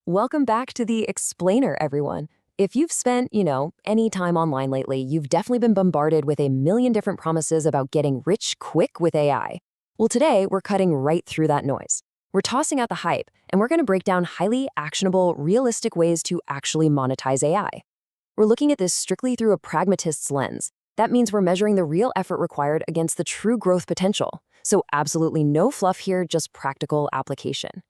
Welcome back to the Explainer, everyone. If you've spent, any time online lately, you've definitely been bombarded with a million different promises about getting rich quick with AI. Well, today, we're cutting right through that noise. We're tossing out the hype, and we're going to break down highly actionable, realistic ways to actually monetize AI. We're looking at this strictly through a pragmatist's lens. That means we're measuring the real effort required against the true growth potential. So absolutely no fluff here, just practical application.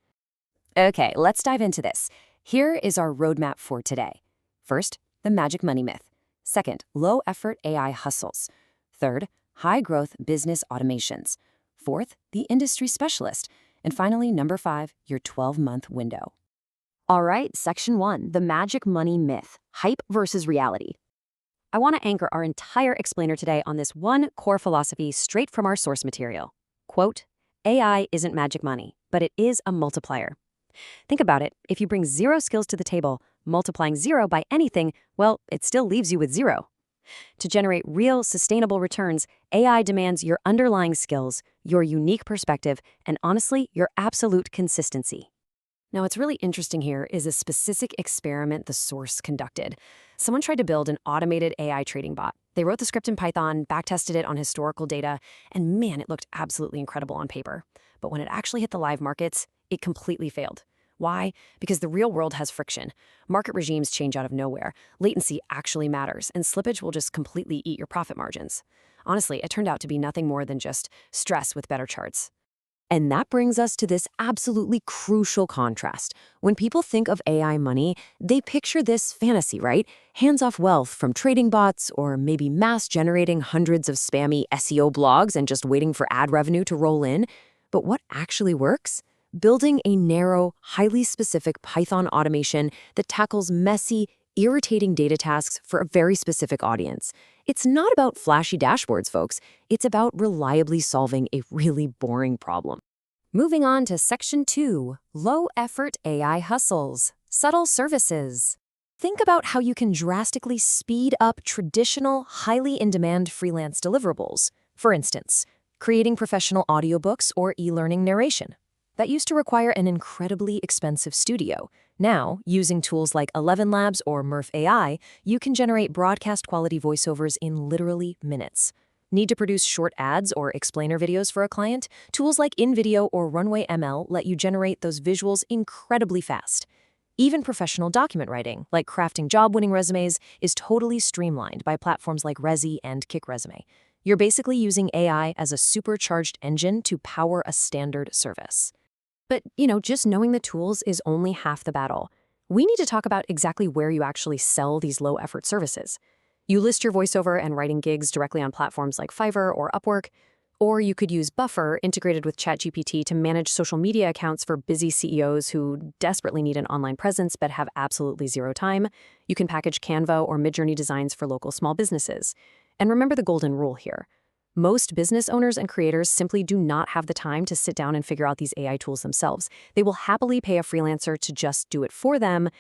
Okay, let's dive into this. Here is our roadmap for today. First, the magic money myth. Second, low-effort AI hustles. Third, high-growth business automations. Fourth, the industry specialist. And finally, number 5, your 12-month window. All right, section 1, the magic money myth, hype versus reality. I want to anchor our entire explainer today on this one core philosophy straight from our source material. Quote, AI isn't magic money, but it is a multiplier. Think about it. If you bring 0 skills to the table, multiplying 0 by anything, well, it still leaves you with 0. To generate real, sustainable returns, AI demands your underlying skills, your unique perspective, and honestly, your absolute consistency. Now, what's really interesting here is a specific experiment the source conducted. Someone tried to build an automated AI trading bot. They wrote the script in Python, backtested it on historical data, and man, it looked absolutely incredible on paper. But when it actually hit the live markets, it completely failed. Why? Because the real world has friction. Market regimes change out of nowhere. Latency actually matters, and slippage will just completely eat your profit margins. Honestly, it turned out to be nothing more than just stress with better charts. And that brings us to this absolutely crucial contrast. When people think of AI money, they picture this fantasy, right? Hands-off wealth from trading bots or maybe mass-generating hundreds of spammy SEO blogs and just waiting for ad revenue to roll in. But what actually works? Building a narrow, highly specific Python automation that tackles messy, irritating data tasks for a very specific audience. It's not about flashy dashboards, folks. It's about reliably solving a really boring problem. Moving on to Section 2, Low-Effort AI Hustles, Subtle Services. Think about how you can drastically speed up traditional, highly in-demand freelance deliverables. For instance, creating professional audiobooks or e-learning narration. That used to require an incredibly expensive studio. Now, using tools like 11 Labs or Murph AI, you can generate broadcast-quality voiceovers in literally minutes. Need to produce short ads or explainer videos for a client? Tools like InVideo or Runway ML let you generate those visuals incredibly fast. Even professional document writing, like crafting job-winning resumes, is totally streamlined by platforms like Rezi and KickResume. You're basically using AI as a supercharged engine to power a standard service. But, just knowing the tools is only half the battle. We need to talk about exactly where you actually sell these low-effort services. You list your voiceover and writing gigs directly on platforms like Fiverr or Upwork, or you could use Buffer integrated with ChatGPT to manage social media accounts for busy CEOs who desperately need an online presence but have absolutely zero time. You can package Canva or Midjourney designs for local small businesses. And remember the golden rule here. Most business owners and creators simply do not have the time to sit down and figure out these AI tools themselves. They will happily pay a freelancer to just do it for them.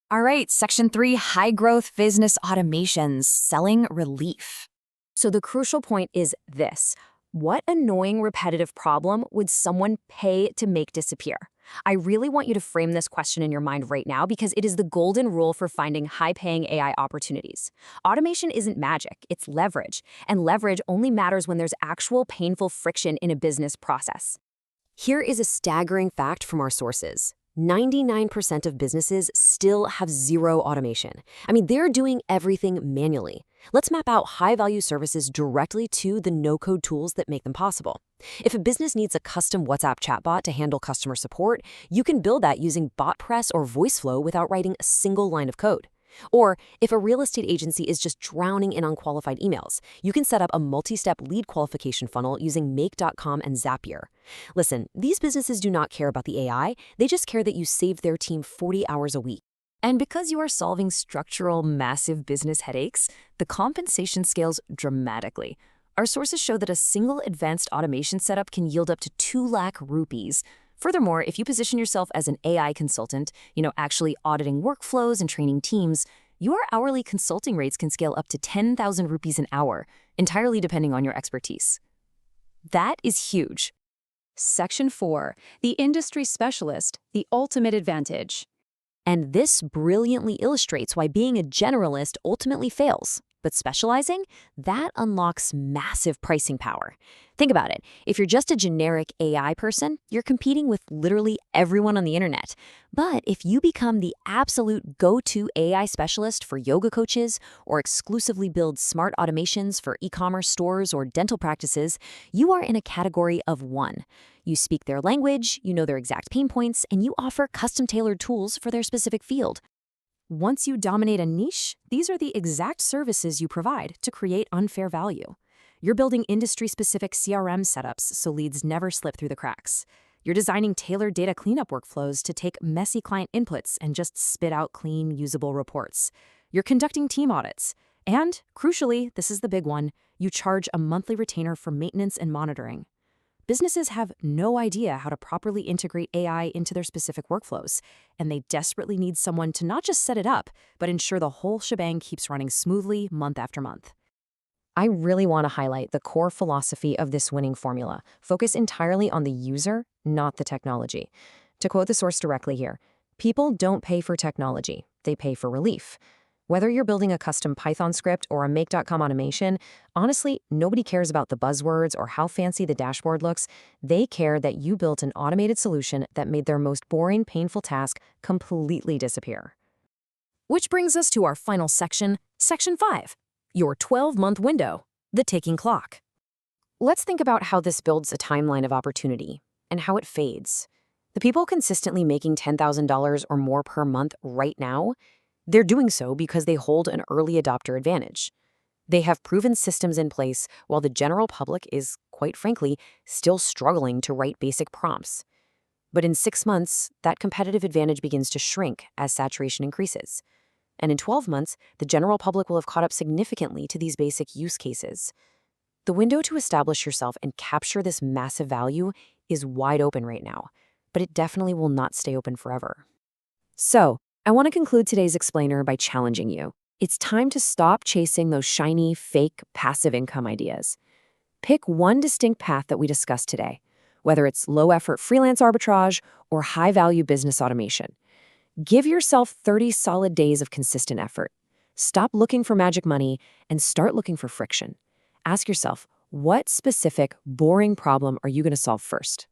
All right, Section 3, high-growth business automations, selling relief. So the crucial point is this. What annoying repetitive problem would someone pay to make disappear? I really want you to frame this question in your mind right now because it is the golden rule for finding high-paying AI opportunities. Automation isn't magic, it's leverage. And leverage only matters when there's actual painful friction in a business process. Here is a staggering fact from our sources. 99% of businesses still have zero automation. They're doing everything manually. Let's map out high-value services directly to the no-code tools that make them possible. If a business needs a custom WhatsApp chatbot to handle customer support, you can build that using BotPress or VoiceFlow without writing a single line of code. Or if a real estate agency is just drowning in unqualified emails, you can set up a multi-step lead qualification funnel using Make.com and Zapier. Listen, these businesses do not care about the AI, they just care that you save their team 40 hours a week. And because you are solving structural, massive business headaches, the compensation scales dramatically. Our sources show that a single advanced automation setup can yield up to 2 lakh rupees. Furthermore, if you position yourself as an AI consultant, actually auditing workflows and training teams, your hourly consulting rates can scale up to 10,000 rupees an hour, entirely depending on your expertise. That is huge. Section 4, the industry specialist, the ultimate advantage. And this brilliantly illustrates why being a generalist ultimately fails. But specializing, that unlocks massive pricing power. Think about it. If you're just a generic AI person, you're competing with literally everyone on the internet. But if you become the absolute go-to AI specialist for yoga coaches or exclusively build smart automations for e-commerce stores or dental practices, you are in a category of one. You speak their language, you know their exact pain points, and you offer custom-tailored tools for their specific field. Once you dominate a niche, these are the exact services you provide to create unfair value. You're building industry-specific CRM setups so leads never slip through the cracks. You're designing tailored data cleanup workflows to take messy client inputs and just spit out clean, usable reports. You're conducting team audits. And, crucially, this is the big one, you charge a monthly retainer for maintenance and monitoring. Businesses have no idea how to properly integrate AI into their specific workflows, and they desperately need someone to not just set it up, but ensure the whole shebang keeps running smoothly month after month. I really want to highlight the core philosophy of this winning formula. Focus entirely on the user, not the technology. To quote the source directly here, people don't pay for technology, they pay for relief. Whether you're building a custom Python script or a Make.com automation, honestly, nobody cares about the buzzwords or how fancy the dashboard looks. They care that you built an automated solution that made their most boring, painful task completely disappear. Which brings us to our final section, Section 5, your 12-month window, the ticking clock. Let's think about how this builds a timeline of opportunity and how it fades. The people consistently making $10,000 or more per month right now, they're doing so because they hold an early adopter advantage. They have proven systems in place while the general public is, quite frankly, still struggling to write basic prompts. But in 6 months, that competitive advantage begins to shrink as saturation increases. And in 12 months, the general public will have caught up significantly to these basic use cases. The window to establish yourself and capture this massive value is wide open right now, but it definitely will not stay open forever. So, I want to conclude today's explainer by challenging you. It's time to stop chasing those shiny, fake, passive income ideas. Pick one distinct path that we discussed today, whether it's low-effort freelance arbitrage or high-value business automation. Give yourself 30 solid days of consistent effort. Stop looking for magic money and start looking for friction. Ask yourself, what specific, boring problem are you going to solve first?